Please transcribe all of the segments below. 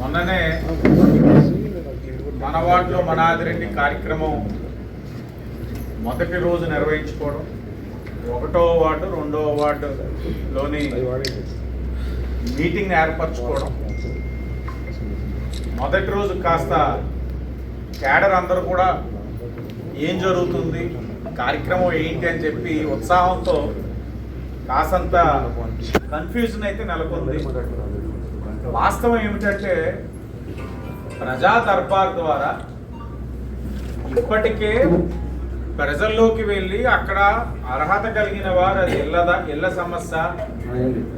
మొన్ననే మన వార్డులో మన ఆదిరెడ్డి కార్యక్రమం మొదటి రోజు నిర్వహించుకోవడం, 1వ వార్డు 2వ వార్డులోని మీటింగ్ ఏర్పరచుకోవడం, మొదటి రోజు కాస్త క్యాడర్ అందరూ కూడా ఏం జరుగుతుంది, కార్యక్రమం ఏంటి అని చెప్పి ఉత్సాహంతో కాసంత కన్ఫ్యూజన్ అయితే నెలకొంది. వాస్తవం ఏమిటంటే ప్రజా దర్బార్ ద్వారా ఇప్పటికే ప్రజల్లోకి వెళ్ళి అక్కడ అర్హత కలిగిన వారు అది ఇళ్ళ సమస్య,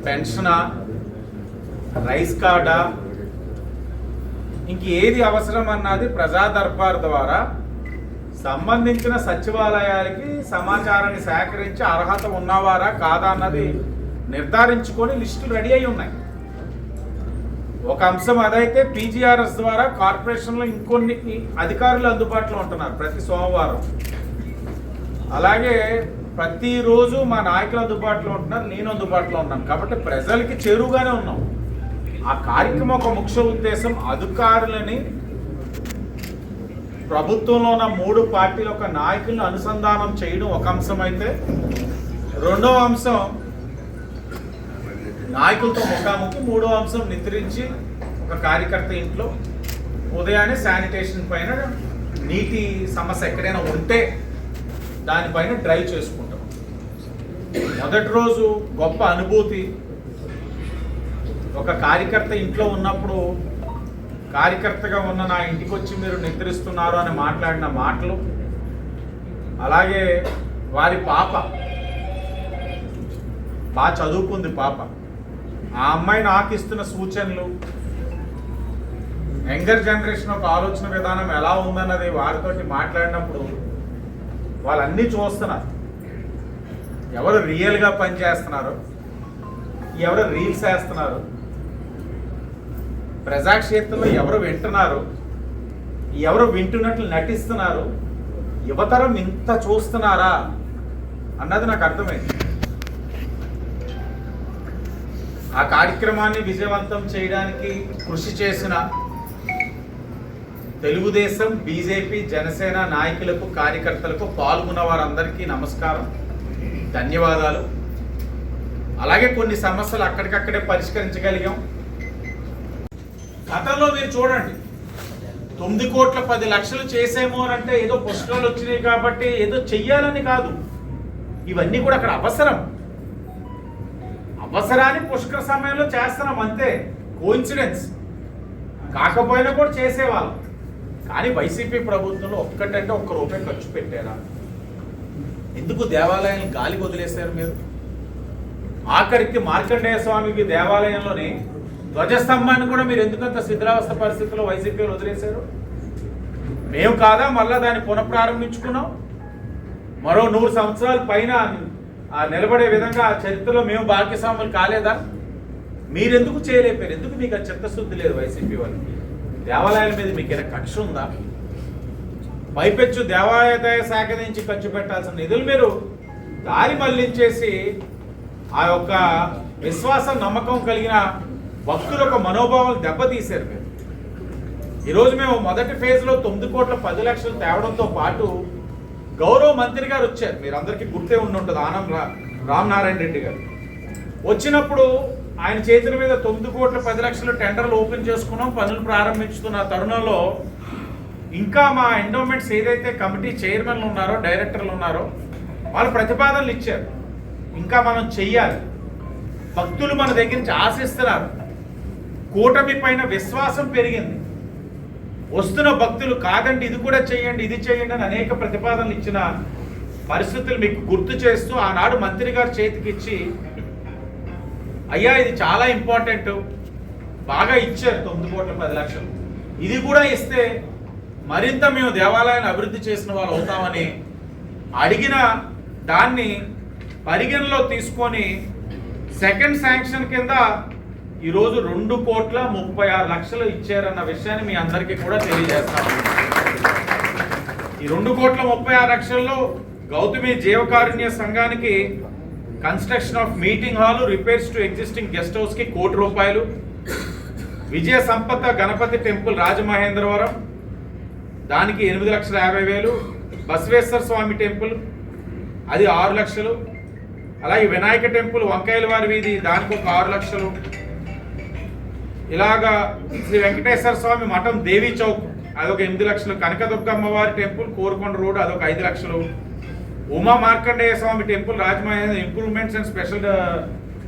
పెన్షనా, రైస్ కార్డా, ఇంక ఏది అవసరం అన్నది ప్రజా దర్బార్ ద్వారా సంబంధించిన సచివాలయాలకి సమాచారాన్ని సేకరించి అర్హత ఉన్నవారా కాదా అన్నది నిర్ధారించుకొని లిస్టులు రెడీ అయి ఉన్నాయి. ఒక అంశం అదైతే పీజీఆర్ఎస్ ద్వారా కార్పొరేషన్లో ఇంకొన్ని అధికారులు అందుబాటులో ఉంటున్నారు ప్రతి సోమవారం. అలాగే ప్రతిరోజు మా నాయకులు అందుబాటులో ఉంటున్నారు, నేను అందుబాటులో ఉన్నాను. కాబట్టి ప్రజలకి చేరువుగానే ఉన్నాం. ఆ కార్యక్రమం ఒక ముఖ్య ఉద్దేశం అధికారులని ప్రభుత్వంలో ఉన్న 3 పార్టీల ఒక నాయకులను అనుసంధానం చేయడం ఒక అంశం అయితే, రెండవ అంశం నాయకులతో ముఖాముఖి, మూడో అంశం నిద్రించి ఒక కార్యకర్త ఇంట్లో ఉదయాన్నే శానిటేషన్ పైన నీటి సమస్య ఎక్కడైనా ఉంటే దానిపైన డ్రైవ్ చేసుకుంటాం. మొదటి రోజు గొప్ప అనుభూతి. ఒక కార్యకర్త ఇంట్లో ఉన్నప్పుడు కార్యకర్తగా ఉన్న నా ఇంటికి వచ్చి మీరు నిద్రిస్తున్నారు అని మాట్లాడిన మాటలు, అలాగే వారి పాప బాగా చదువుకుంది పాప, ఆ అమ్మాయి నాకు ఇస్తున్న సూచనలు, యంగర్ జనరేషన్ ఒక ఆలోచన విధానం ఎలా ఉందన్నది వారితోటి మాట్లాడినప్పుడు వాళ్ళన్నీ చూస్తున్నారు. ఎవరు రియల్గా పనిచేస్తున్నారు, ఎవరు రీల్స్ వేస్తున్నారు, ప్రజాక్షేత్రంలో ఎవరు వింటున్నారు, ఎవరు వింటున్నట్లు నటిస్తున్నారు, యువతరం ఇంత చూస్తున్నారా అన్నది నాకు అర్థమైంది. ఆ కార్యక్రమాన్ని విజయవంతం చేయడానికి కృషి చేసిన తెలుగుదేశం, బీజేపీ, జనసేన నాయకులకు, కార్యకర్తలకు, పాల్గొన్న వారందరికీ నమస్కారం, ధన్యవాదాలు. అలాగే కొన్ని సమస్యలు అక్కడికక్కడే పరిష్కరించగలిగాం. గతంలో మీరు చూడండి, 9 కోట్ల 10 లక్షలు చేసేమో అని అంటే ఏదో పుష్కరాలు వచ్చినాయి కాబట్టి ఏదో చెయ్యాలని కాదు. ఇవన్నీ కూడా అక్కడ అవసరాన్ని పుష్కర సమయంలో చేస్తున్నాం అంతే, కోఇన్సిడెన్స్ కాకపోయినా కూడా చేసేవాళ్ళం. కానీ వైసీపీ ప్రభుత్వంలో ఒక్కటంటే ₹1 ఖర్చు పెట్టారా? ఎందుకు దేవాలయాన్ని గాలికి వదిలేశారు మీరు? ఆఖరికి మార్కండేయ స్వామికి దేవాలయంలోని ధ్వజస్తంభాన్ని కూడా మీరు ఎందుకంత శిథిలావస్థ పరిస్థితుల్లో వైసీపీలు వదిలేశారు? మేము కాదా మళ్ళా దాన్ని పునఃప్రారంభించుకున్నాం. మరో 100 సంవత్సరాల పైన నిలబడే విధంగా ఆ చరిత్రలో మేము భాగ్యస్వాములు కాలేదా? మీరెందుకు చేయలేపారు? ఎందుకు మీకు ఆ చిత్తశుద్ధి లేదు వైసీపీ వాళ్ళకి? దేవాలయాల మీద మీకు ఏదైనా కక్ష ఉందా? పైపెచ్చు దేవాదాయ శాఖ నుంచి ఖర్చు పెట్టాల్సిన నిధులు మీరు దారి మళ్లించేసి ఆ యొక్క విశ్వాసం, నమ్మకం కలిగిన భక్తుల యొక్క మనోభావాలు దెబ్బతీశారు మీరు. ఈరోజు మేము మొదటి ఫేజ్లో 9 కోట్ల 10 లక్షలు తేవడంతో పాటు గౌరవ మంత్రి గారు వచ్చారు. మీరు అందరికీ గుర్తే ఉండి ఉంటుంది, ఆనం రామనారాయణ రెడ్డి గారు వచ్చినప్పుడు ఆయన చేతుల మీద 9 కోట్ల 10 లక్షలు టెండర్లు ఓపెన్ చేసుకున్నాం, పనులు ప్రారంభించుతున్న తరుణంలో ఇంకా మా ఎండోమెంట్స్ ఏదైతే కమిటీ చైర్మన్లు ఉన్నారో, డైరెక్టర్లు ఉన్నారో వాళ్ళు ప్రతిపాదనలు ఇచ్చారు. ఇంకా మనం చెయ్యాలి, భక్తులు మన దగ్గర నుంచి ఆశిస్తున్నారు, కూటమి పైన విశ్వాసం పెరిగింది, వస్తున్న భక్తులు కాదండి ఇది కూడా చేయండి, ఇది చేయండి అని అనేక ప్రతిపాదనలు ఇచ్చిన పరిస్థితులు మీకు గుర్తు చేస్తూ ఆనాడు మంత్రి గారు చేతికి ఇచ్చి, అయ్యా ఇది చాలా ఇంపార్టెంట్, బాగా ఇచ్చారు 9 కోట్ల 10 లక్షలు, ఇది కూడా ఇస్తే మరింత మేము దేవాలయాన్ని అభివృద్ధి చేసిన వాళ్ళు అవుతామని అడిగిన దాన్ని పరిగణలో తీసుకొని సెకండ్ శాంక్షన్ కింద ఈరోజు 2 కోట్ల 36 లక్షలు ఇచ్చారన్న విషయాన్ని మీ అందరికీ కూడా తెలియజేస్తాము. ఈ 2 కోట్ల 36 లక్షల్లో గౌతమి జీవకారుణ్య సంఘానికి construction of meeting hall, repairs to existing guest house కి ₹1 కోటి, విజయ సంపద గణపతి టెంపుల్ రాజమహేంద్రవరం, దానికి 8,50,000. బసవేశ్వర స్వామి టెంపుల్ అది 6 లక్షలు. అలాగే వినాయక టెంపుల్ వంకాయల వారి వీధి, దానికి ఒక 6 లక్షలు. ఇలాగా శ్రీ వెంకటేశ్వర స్వామి మఠం దేవీ చౌక్ అదొక 8 లక్షలు. కనకదుర్గమ్మ వారి టెంపుల్ కోరుకొండ రోడ్ అదొక 5 లక్షలు. Uma Markandeya Swamy temple Rajamahendra improvements and special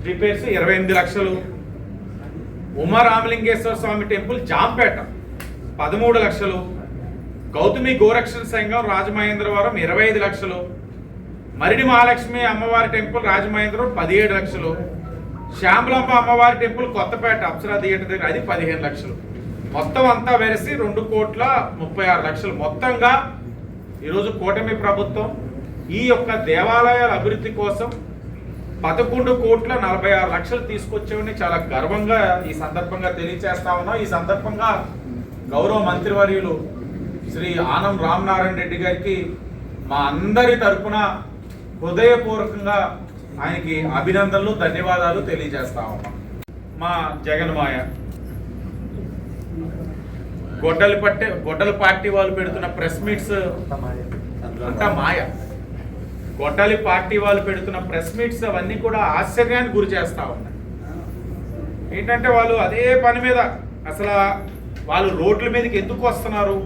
repairs 28 లక్షలు. ఉమా రామలింగేశ్వర స్వామి టెంపుల్ జాంపేట 13 లక్షలు. గౌతమి గోరక్షణ సంఘం రాజమహేంద్రవరం 25 లక్షలు. మరిడి మహాలక్ష్మి అమ్మవారి టెంపుల్ రాజమహేంద్రవరం 17 లక్షలు. శ్యామలంబ అమ్మవారి టెంపుల్ కొత్తపేట అప్సరా థియేటర్ దగ్గర అది 15 లక్షలు. మొత్తం అంతా వెరసి 2,36,00,000. మొత్తంగా ఈరోజు కూటమి ప్రభుత్వం ఈ యొక్క దేవాలయాల అభివృద్ధి కోసం 11,46,00,000 తీసుకొచ్చేవని చాలా గర్వంగా ఈ సందర్భంగా తెలియజేస్తా ఉన్నాం. ఈ సందర్భంగా గౌరవ మంత్రివర్యులు శ్రీ ఆనం రామనారాయణ రెడ్డి గారికి మా అందరి తరపున హృదయపూర్వకంగా ఆయనకి అభినందనలు, ధన్యవాదాలు తెలియజేస్తా ఉన్నాం. మా జగన్మాయ గొడ్డల పార్టీ వాళ్ళు పెడుతున్న ప్రెస్ మీట్స్ అంతా మాయ. గొడ్డలి పార్టీ వాళ్ళు పెడుతున్న ప్రెస్ మీట్స్ అవన్నీ కూడా ఆశ్చర్యానికి గురి చేస్తా ఉన్నాయి. ఏంటంటే వాళ్ళు అదే పని మీద అసలు వాళ్ళు రోడ్ల మీదకి ఎందుకు వస్తున్నారు,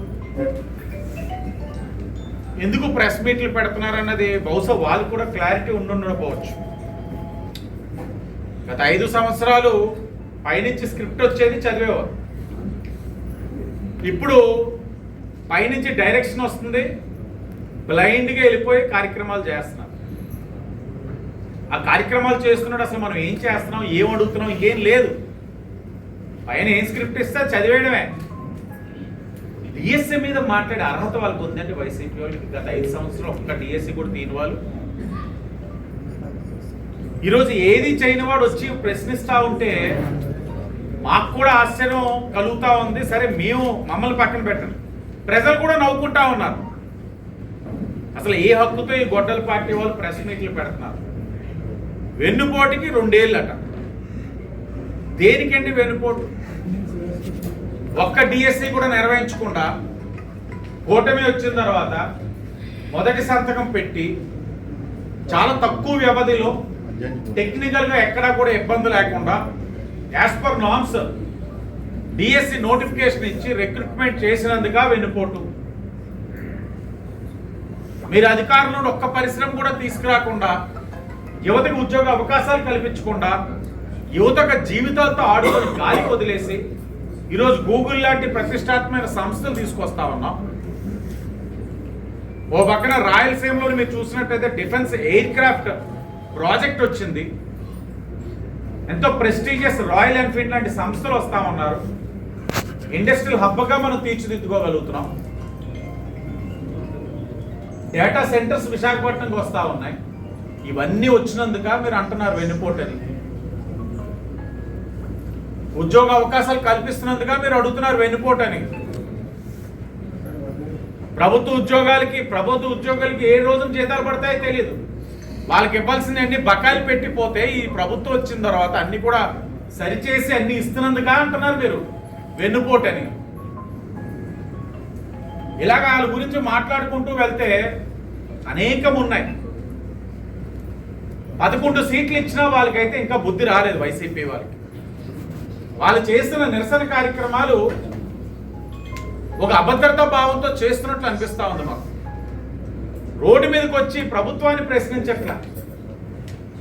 ఎందుకు ప్రెస్ మీట్లు పెడుతున్నారు అన్నది బహుశా వాళ్ళు కూడా క్లారిటీ ఉండకపోవచ్చు. గత 5 సంవత్సరాలు పైనుంచి స్క్రిప్ట్ వచ్చేది చదివేవారు. ఇప్పుడు పైనుంచి డైరెక్షన్ వస్తుంది, బ్లైండ్గా వెళ్ళిపోయి కార్యక్రమాలు చేస్తున్నారు. ఆ కార్యక్రమాలు చేస్తున్నాడు అసలు మనం ఏం చేస్తున్నాం, ఏం అడుగుతున్నాం, ఇంకేం లేదు. పైన ఏం స్క్రిప్ట్ ఇస్తే చదివేయడమే. డిఎస్సి మీద మాట్లాడే అర్హత వాళ్ళకు ఉందంటే వైసీపీ వాళ్ళకి గత 5 సంవత్సరాలు ఒక్క డిఎస్సి కూడా తీని వాళ్ళు. ఈరోజు ఏది చేయని వాడు వచ్చి ప్రశ్నిస్తూ ఉంటే మాకు కూడా ఆశ్చర్యం కలుగుతూ ఉంది. సరే మమ్మల్ని పక్కన పెట్టండి, ప్రజలు కూడా నవ్వుకుంటా ఉన్నారు. అసలు ఏ హక్కుతో ఈ గొడ్డల పార్టీ వాళ్ళు ప్రెస్ మీట్లు పెడుతున్నారు? వెన్నుపోటుకి 2 ఏళ్ళట. దేనికండి వెన్నుపోటు? ఒక్క డిఎస్సి కూడా నిర్వహించకుండా కూటమి వచ్చిన తర్వాత మొదటి సంతకం పెట్టి చాలా తక్కువ వ్యవధిలో టెక్నికల్గా ఎక్కడా కూడా ఇబ్బంది లేకుండా as per norms DSC notification ఇచ్చి రిక్రూట్మెంట్ చేసినందుగా వెన్నుపోటు. మీరు అధికారంలో ఒక్క పరిశ్రమ కూడా తీసుకురాకుండా, యువతకు ఉద్యోగ అవకాశాలు కల్పించకుండా, యువతకు జీవితాలతో ఆడుకొని గాలి వదిలేసి ఈరోజు గూగుల్ లాంటి ప్రతిష్టాత్మక సంస్థలు తీసుకొస్తా ఉన్నాం. ఓ పక్కన రాయలసీమలో మీరు చూసినట్టయితే డిఫెన్స్ ఎయిర్ క్రాఫ్ట్ ప్రాజెక్ట్ వచ్చింది. ఎంతో ప్రెస్టీజియస్ రాయల్ ఎన్ఫీల్డ్ లాంటి సంస్థలు వస్తా ఉన్నారు. ఇండస్ట్రియల్ హబ్గా మనం తీర్చిదిద్దుకోగలుగుతున్నాం. డేటా సెంటర్స్ విశాఖపట్నంకి వస్తా ఉన్నాయి. ఇవన్నీ వచ్చినందుక మీరు అంటున్నారు వెన్నుపోటని. ఉద్యోగ అవకాశాలు కల్పిస్తున్నందుగా మీరు అడుగుతున్నారు వెన్నుపోటని. ప్రభుత్వ ఉద్యోగాలకి ఏ రోజున జీతాలు పడతాయో తెలియదు. వాళ్ళకి ఇవ్వాల్సిన అన్ని బకాయిలు పెట్టిపోతే ఈ ప్రభుత్వం వచ్చిన తర్వాత అన్ని కూడా సరిచేసి అన్ని ఇస్తున్నందుగా అంటున్నారు మీరు వెన్నుపోటని. ఇలాగ వాళ్ళ గురించి మాట్లాడుకుంటూ వెళ్తే అనేకం ఉన్నాయి. 11 సీట్లు ఇచ్చినా వాళ్ళకైతే ఇంకా బుద్ధి రాలేదు వైసీపీ వాళ్ళకి. వాళ్ళు చేస్తున్న నిరసన కార్యక్రమాలు ఒక అభద్రతా భావంతో చేస్తున్నట్లు అనిపిస్తా ఉంది మాకు. రోడ్డు మీదకి వచ్చి ప్రభుత్వాన్ని ప్రశ్నించట్లా,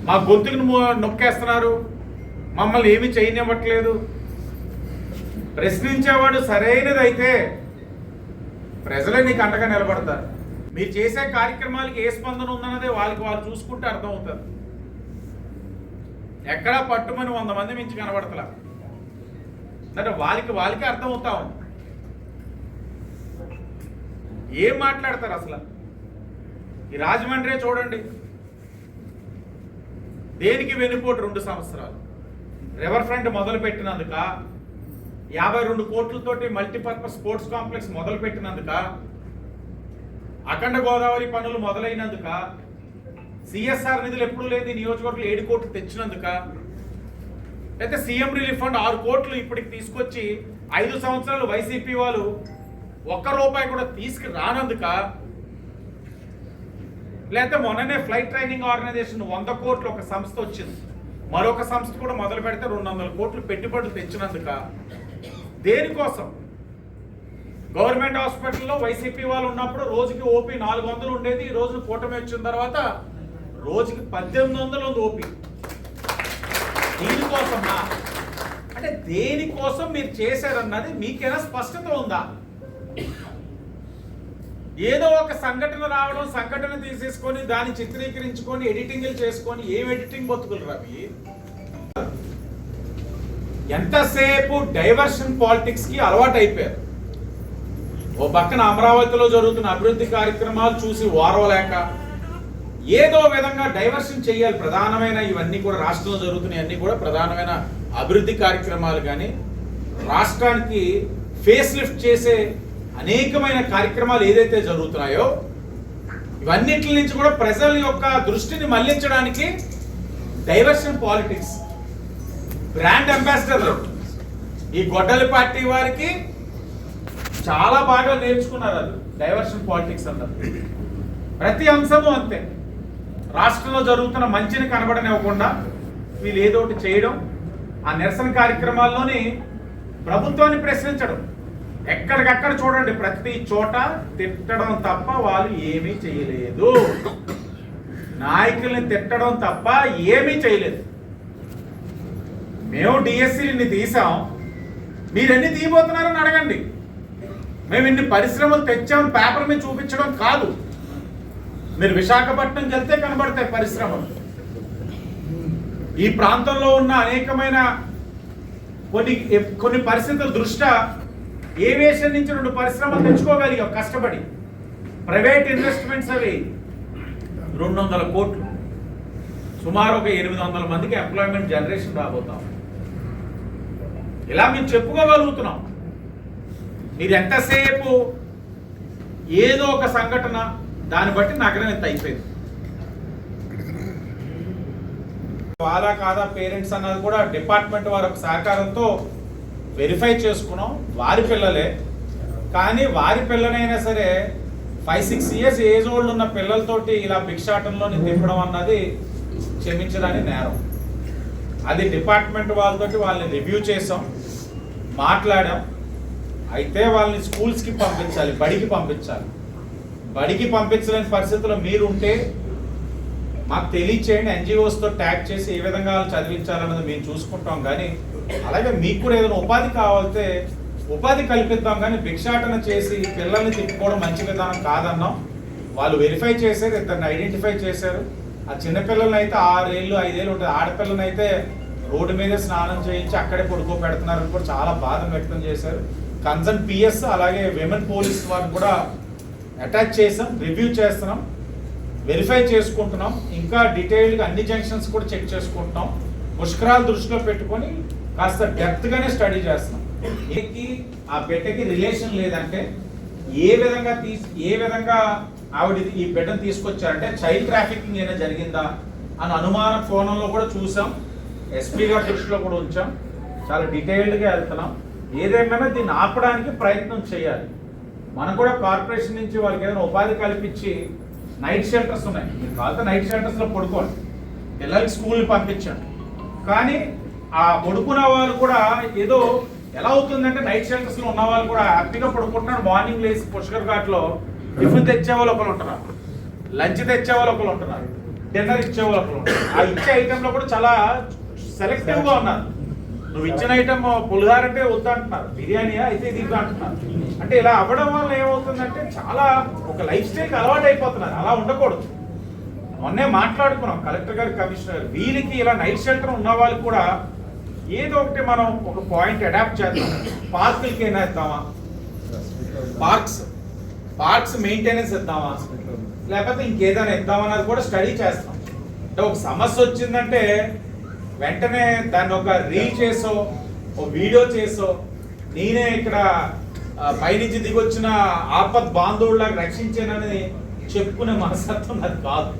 మా గొంతుకు నొక్కేస్తున్నారు, మమ్మల్ని ఏమీ చేయనివ్వట్లేదు. ప్రశ్నించేవాడు సరైనదైతే ప్రజలే నీకు అండగా నిలబడతారు. మీరు చేసే కార్యక్రమాలకి ఏ స్పందన ఉందన్నదే వాళ్ళు చూసుకుంటే అర్థమవుతుంది. ఎక్కడా పట్టుమని 100 మంది మించి కనబడతలా అంటే వాళ్ళకి అర్థమవుతా ఉంది. ఏం మాట్లాడతారు అసలు? ఈ రాజమండ్రి చూడండి, దేనికి వెన్నుపోటు 2 సంవత్సరాలు. రివర్ ఫ్రంట్ మొదలు పెట్టినందుక, 52 కోట్లతోటి మల్టీపర్పస్ స్పోర్ట్స్ కాంప్లెక్స్ మొదలు పెట్టినందుక, అఖండ గోదావరి పనులు మొదలైనందుక, సిఎస్ఆర్ నిధులు ఎప్పుడు లేని నియోజకవర్గంలో 7 కోట్లు తెచ్చినందుక, అయితే సీఎం రిలీఫ్ ఫండ్ 6 కోట్లు ఇప్పటికి తీసుకొచ్చి 5 సంవత్సరాలు వైసీపీ వాళ్ళు ₹1 కూడా తీసుకురానందుక, లేకపోతే మొన్ననే ఫ్లైట్ ట్రైనింగ్ ఆర్గనైజేషన్ 100 కోట్లు ఒక సంస్థ వచ్చింది, మరొక సంస్థ కూడా మొదలు పెడితే 200 కోట్లు పెట్టుబడులు తెచ్చినందుక, దేనికోసం? గవర్నమెంట్ హాస్పిటల్లో వైసీపీ వాళ్ళు ఉన్నప్పుడు రోజుకి ఓపీ 400 ఉండేది, ఈ రోజు కూటమి వచ్చిన తర్వాత రోజుకి 1800 ఉంది ఓపీ. దీనికోసమా? అంటే దేనికోసం మీరు చేశారన్నది మీకైనా స్పష్టత ఉందా? ఏదో ఒక సంఘటన రావడం, సంఘటన తీసేసుకొని దాన్ని చిత్రీకరించుకొని ఎడిటింగ్లు చేసుకొని ఏం ఎడిటింగ్ బతుకులు రవి? ఎంతసేపు డైవర్షన్ పాలిటిక్స్ కి అలవాటు అయిపోయారు. ఓ పక్కన అమరావతిలో జరుగుతున్న అభివృద్ధి కార్యక్రమాలు చూసి ఓర్వలేక ఏదో విధంగా డైవర్షన్ చేయాలి. ప్రధానమైన ఇవన్నీ కూడా రాష్ట్రంలో జరుగుతున్నాయి, అన్ని కూడా ప్రధానమైన అభివృద్ధి కార్యక్రమాలు, కానీ రాష్ట్రానికి ఫేస్ లిఫ్ట్ చేసే అనేకమైన కార్యక్రమాలు ఏదైతే జరుగుతున్నాయో ఇవన్నిటి నుంచి కూడా ప్రజల యొక్క దృష్టిని మళ్లించడానికి డైవర్షన్ పాలిటిక్స్. బ్రాండ్ అంబాసిడర్లు ఈ గొడ్డలి పార్టీ వారికి చాలా బాగా నేర్చుకున్నారు. అది డైవర్షన్ పాలిటిక్స్ అన్నారు. ప్రతి అంశము అంతే. రాష్ట్రంలో జరుగుతున్న మంచిని కనబడనివ్వకుండా వీళ్ళు ఏదో ఒకటి చేయడం, ఆ నిరసన కార్యక్రమాల్లోని ప్రభుత్వాన్ని ప్రశ్నించడం. ఎక్కడికక్కడ చూడండి, ప్రతి చోట తిట్టడం తప్ప వాళ్ళు ఏమీ చేయలేదు. నాయకుల్ని తిట్టడం తప్ప ఏమీ చేయలేదు. మేము డిఎస్సీని తీసాం, మీరెన్ని తీయబోతున్నారని అడగండి. మేము ఇన్ని పరిశ్రమలు తెచ్చాం పేపర్ మీద చూపించడం కాదు. మీరు విశాఖపట్నంకి వెళ్తే కనబడతాయి పరిశ్రమలు. ఈ ప్రాంతంలో ఉన్న అనేకమైన కొన్ని పరిస్థితుల దృష్ట్యా ఏవియేషన్ నుంచి 2 పరిశ్రమలు తెచ్చుకోగలిగాం కష్టపడి. ప్రైవేట్ ఇన్వెస్ట్మెంట్స్ అవి 200 కోట్లు, సుమారు ఒక 800 మందికి ఎంప్లాయ్మెంట్ జనరేషన్ రాబోతాం. ఇలా మేము చెప్పుకోగలుగుతున్నాం. మీరు ఎంతసేపు ఏదో ఒక సంఘటన, దాన్ని బట్టి నగరం ఎంత అయిపోయింది. వాళ్ళ కాదా పేరెంట్స్ అన్నది కూడా డిపార్ట్మెంట్ వారి సహకారంతో వెరిఫై చేసుకున్నాం. వారి పిల్లలే, కానీ వారి పిల్లనైనా సరే 5-6 ఇయర్స్ ఏజ్ ఓల్డ్ ఉన్న పిల్లలతోటి ఇలా భిక్షాటంలోని తిప్పడం అన్నది క్షమించడానికి నేరం. అది డిపార్ట్మెంట్ వాళ్ళతోటి వాళ్ళని రివ్యూ చేసాం, మాట్లాడాం. అయితే వాళ్ళని స్కూల్స్కి పంపించాలి, బడికి పంపించాలి. బడికి పంపించలేని పరిస్థితుల్లో మీరుంటే మాకు తెలియచేయండి. ఎన్జిఓస్తో ట్యాగ్ చేసి ఏ విధంగా వాళ్ళు చదివించాలన్నది మేము చూసుకుంటాం. కానీ అలాగే మీకు కూడా ఏదైనా ఉపాధి కావాలితే ఉపాధి కల్పిద్దాం. కానీ భిక్షాటన చేసి పిల్లల్ని తిప్పుకోవడం మంచి విధానం కాదన్నాం. వాళ్ళు వెరిఫై చేశారు, 2 ఐడెంటిఫై చేశారు. ఆ చిన్నపిల్లల్ని అయితే 6 ఏళ్ళు 5 ఏళ్ళు ఉంటుంది. ఆడపిల్లని అయితే రోడ్డు మీదే స్నానం చేయించి అక్కడే పడుకోబెడుతున్నారని కూడా చాలా బాధ వ్యక్తం చేశారు. కన్సర్న్ పిఎస్ అలాగే విమెన్ పోలీస్ వారిని కూడా అటాచ్ చేసాం, రివ్యూ చేస్తున్నాం, వెరిఫై చేసుకుంటున్నాం. ఇంకా డీటెయిల్గా అన్ని జంక్షన్స్ కూడా చెక్ చేసుకుంటున్నాం. పుష్కరాలు దృష్టిలో పెట్టుకొని కాస్త డెప్త్గానే స్టడీ చేస్తున్నాం. ఆ బిడ్డకి రిలేషన్ లేదంటే ఏ విధంగా ఆవిడ ఈ బిడ్డను తీసుకొచ్చారంటే చైల్డ్ ట్రాఫికింగ్ ఏమైనా జరిగిందా అని అనుమాన కోణంలో కూడా చూసాం. ఎస్పీ గారి దృష్టిలో కూడా ఉంచాం. చాలా డీటెయిల్డ్గా వెళ్తున్నాం. ఏదేమైనా దీన్ని ఆపడానికి ప్రయత్నం చేయాలి. మనం కూడా కార్పొరేషన్ నుంచి వాళ్ళకి ఏదైనా ఉపాధి కల్పించి నైట్ షెల్టర్స్ ఉన్నాయి, మీరు కావాలంటే నైట్ షెల్టర్స్లో పడుకోండి, పిల్లలకి స్కూల్ని పంపించండి. కానీ ఆ పడుకున్న వాళ్ళు కూడా ఏదో ఎలా అవుతుందంటే నైట్ షెల్టర్స్లో ఉన్న వాళ్ళు కూడా హ్యాపీగా పడుకుంటున్నారు. మార్నింగ్ లేసి పుష్కర్ ఘాట్లో టిఫిన్ తెచ్చే వాళ్ళు ఒకరు ఉంటున్నారు, లంచ్ తెచ్చే వాళ్ళు ఒకరు ఉంటున్నారు, డిన్నర్ ఇచ్చే వాళ్ళు ఒకరు ఉంటున్నారు. ఆ ఇచ్చే ఐటెంలో కూడా చాలా సెలెక్టివ్గా ఉన్నారు. నువ్వు ఇచ్చిన ఐటమ్ పులిహార అంటే వద్దంటున్నారు, బిర్యానీయా అయితే ఇది అంటున్నారు. అంటే ఇలా అవ్వడం వల్ల ఏమవుతుందంటే చాలా ఒక లైఫ్ స్టైల్కి అలవాటు అయిపోతున్నారు. అలా ఉండకూడదు. మొన్నే మాట్లాడుకున్నాం కలెక్టర్ గారు, కమిషనర్, వీళ్ళకి ఇలా నైట్ షెల్టర్ ఉన్న వాళ్ళకి కూడా ఏదో ఒకటి మనం ఒక పాయింట్ అడాప్ట్ చేద్దాం. పార్కులకి అయినా ఇద్దామా, పార్క్స్ మెయింటెనెన్స్ ఇద్దామా, లేకపోతే ఇంకేదైనా ఇద్దామన్నది కూడా స్టడీ చేస్తాం. అంటే ఒక సమస్య వచ్చిందంటే వెంటనే దాన్ని ఒక రీల్ చేసో ఒక వీడియో చేసో నేనే ఇక్కడ పైనుంచి దిగొచ్చిన ఆపద్ బాంధవుడిలాగా రక్షించానని చెప్పుకునే మనస్తత్వం అది కాదు.